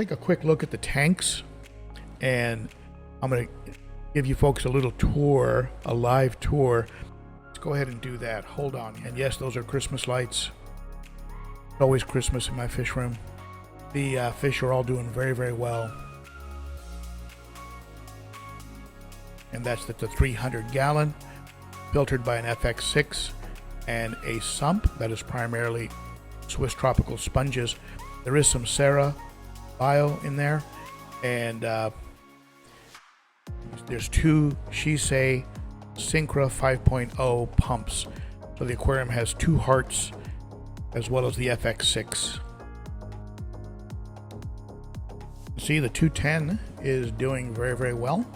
Take a quick look at the tanks, and I'm going to give you folks a little tour, a live tour. Let's go ahead and do that. Hold on. And yes, those are Christmas lights. It's always Christmas in my fish room. The fish are all doing very, very well. And that's the 300 gallon, filtered by an FX6 and a sump that is primarily Swiss tropical sponges. There is some Sarah bio in there, and there's two Shisei Syncra 5.0 pumps. So the aquarium has two hearts as well as the FX6. See, the 210 is doing very, very well.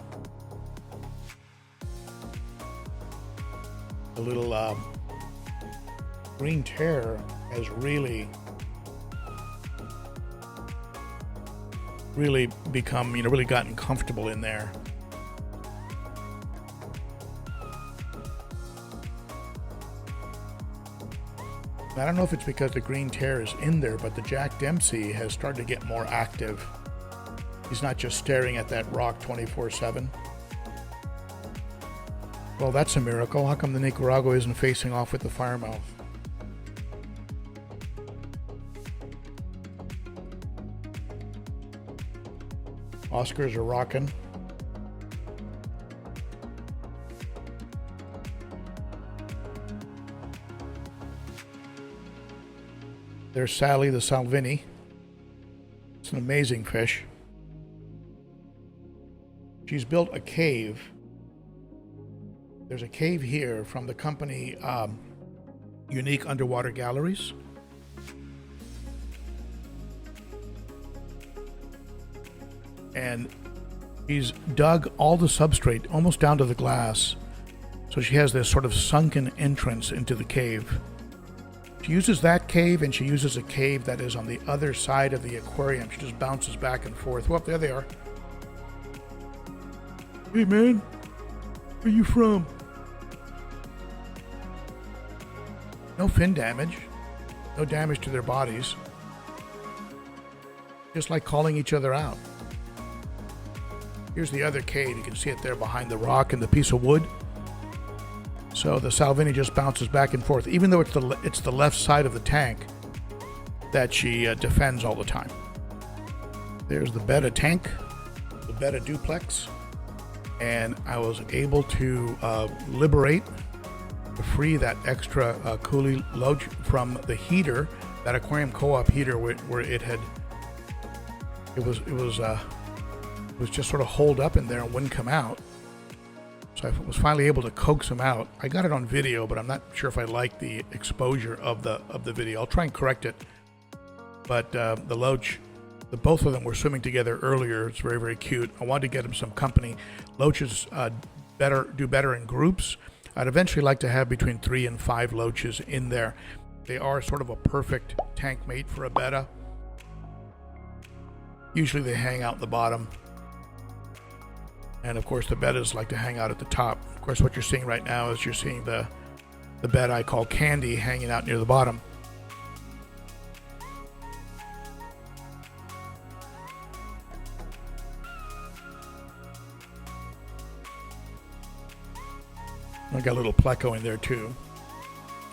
The little green tear has really become, really gotten comfortable in there. I don't know if it's because the green tear is in there, but the Jack Dempsey has started to get more active. He's not just staring at that rock 24/7. Well, that's a miracle. How come the Nicaragua isn't facing off with the firemouth? Oscars are rocking. There's Sally the Salvini. It's an amazing fish. She's built a cave. There's a cave here from the company Unique Underwater Galleries. And she's dug all the substrate almost down to the glass. So she has this sort of sunken entrance into the cave. She uses that cave, and she uses a cave that is on the other side of the aquarium. She just bounces back and forth. Well, there they are. Hey man, where you from? No fin damage, no damage to their bodies. Just like calling each other out. Here's the other cave. You can see it there behind the rock and the piece of wood. So the Salvini just bounces back and forth, even though it's the left side of the tank that she defends all the time. There's the Betta tank, the Betta duplex, and I was able to free that extra coolie load from the heater, that aquarium co-op heater, where it was just sort of holed up in there and wouldn't come out. So I was finally able to coax them out. I got it on video, but I'm not sure if I like the exposure of the video. I'll try and correct it. But the loach, both of them were swimming together earlier. It's very, very cute. I wanted to get them some company. Loaches do better in groups. I'd eventually like to have between 3 and 5 loaches in there. They are sort of a perfect tank mate for a Betta. Usually they hang out the bottom. And of course the Bettas like to hang out at the top. Of course what you're seeing right now is you're seeing the Betta I call Candy hanging out near the bottom. I got a little pleco in there too.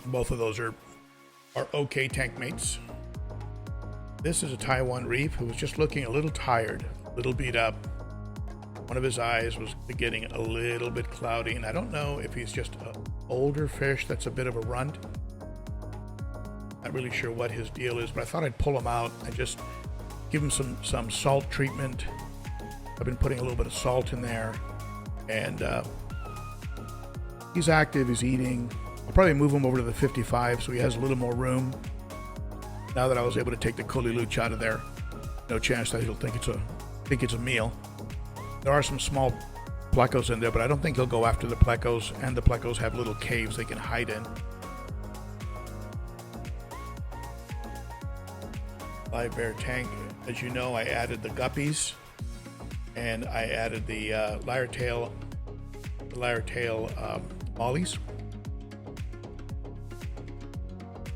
Both of those are okay tank mates. This is a Taiwan reef who was just looking a little tired, a little beat up. One of his eyes was getting a little bit cloudy, and I don't know if he's just an older fish that's a bit of a runt. Not really sure what his deal is, but I thought I'd pull him out and just give him some salt treatment. I've been putting a little bit of salt in there, and he's active, he's eating. I'll probably move him over to the 55 so he has a little more room. Now that I was able to take the Coolie Looch out of there, no chance that he'll think it's a meal. There are some small plecos in there, but I don't think he'll go after the plecos, and the plecos have little caves they can hide in. Livebearer tank, as you know, I added the guppies, and I added the lyre tail mollies.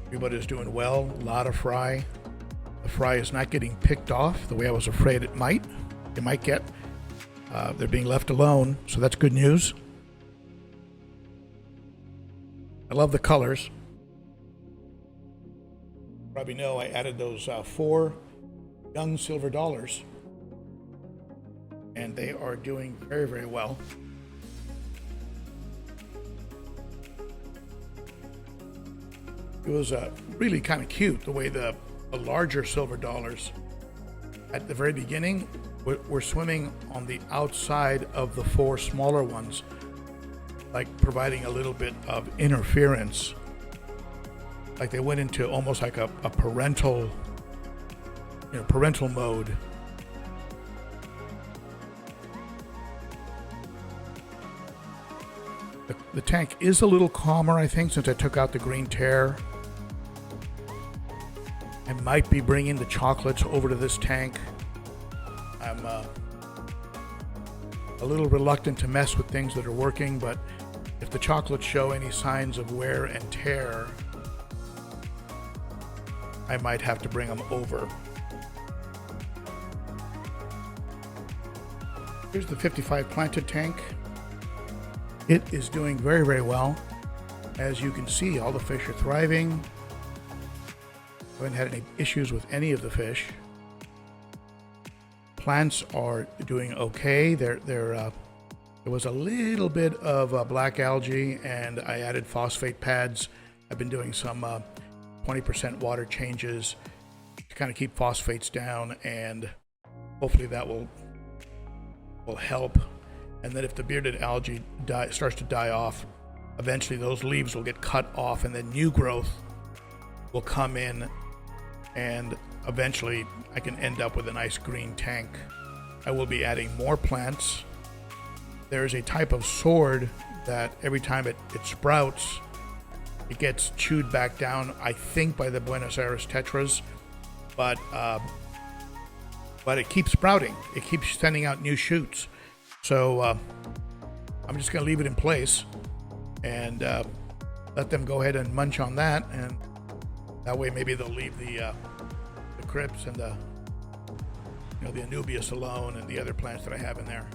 Everybody's doing well. A lot of fry. The fry is not getting picked off the way I was afraid it might. It might get. They're being left alone, so that's good news. I love the colors. Probably know I added those 4 young silver dollars, and they are doing very, very well. It was really kind of cute the way the larger silver dollars at the very beginning were swimming on the outside of the 4 smaller ones, like providing a little bit of interference. Like they went into almost like a parental, parental mode. The tank is a little calmer, I think, since I took out the green tear. I might be bringing the chocolates over to this tank. I'm a little reluctant to mess with things that are working, but if the chocolates show any signs of wear and tear, I might have to bring them over. Here's the 55 planted tank. It is doing very, very well. As you can see, all the fish are thriving. I haven't had any issues with any of the fish. Plants are doing okay. There was a little bit of black algae, and I added phosphate pads. I've been doing some 20% water changes to kind of keep phosphates down, and hopefully that will help. And then if the bearded algae starts to die off, eventually those leaves will get cut off, and then new growth will come in, and eventually I can end up with a nice green tank. I will be adding more plants. There's a type of sword that every time it sprouts, it gets chewed back down, I think, by the Buenos Aires tetras, but it keeps sprouting. It keeps sending out new shoots. So I'm just going to leave it in place and let them go ahead and munch on that, and that way maybe they'll leave the crypts and the Anubias alone, and the other plants that I have in there.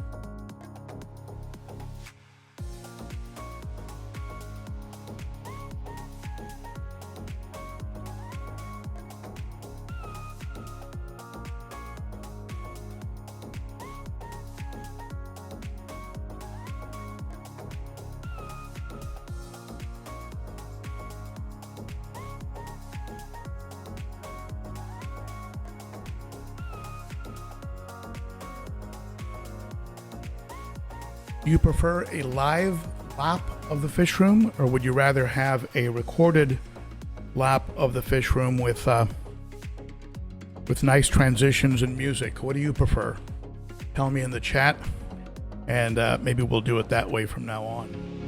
Do you prefer a live lap of the fish room, or would you rather have a recorded lap of the fish room with nice transitions and music? What do you prefer? Tell me in the chat, and maybe we'll do it that way from now on.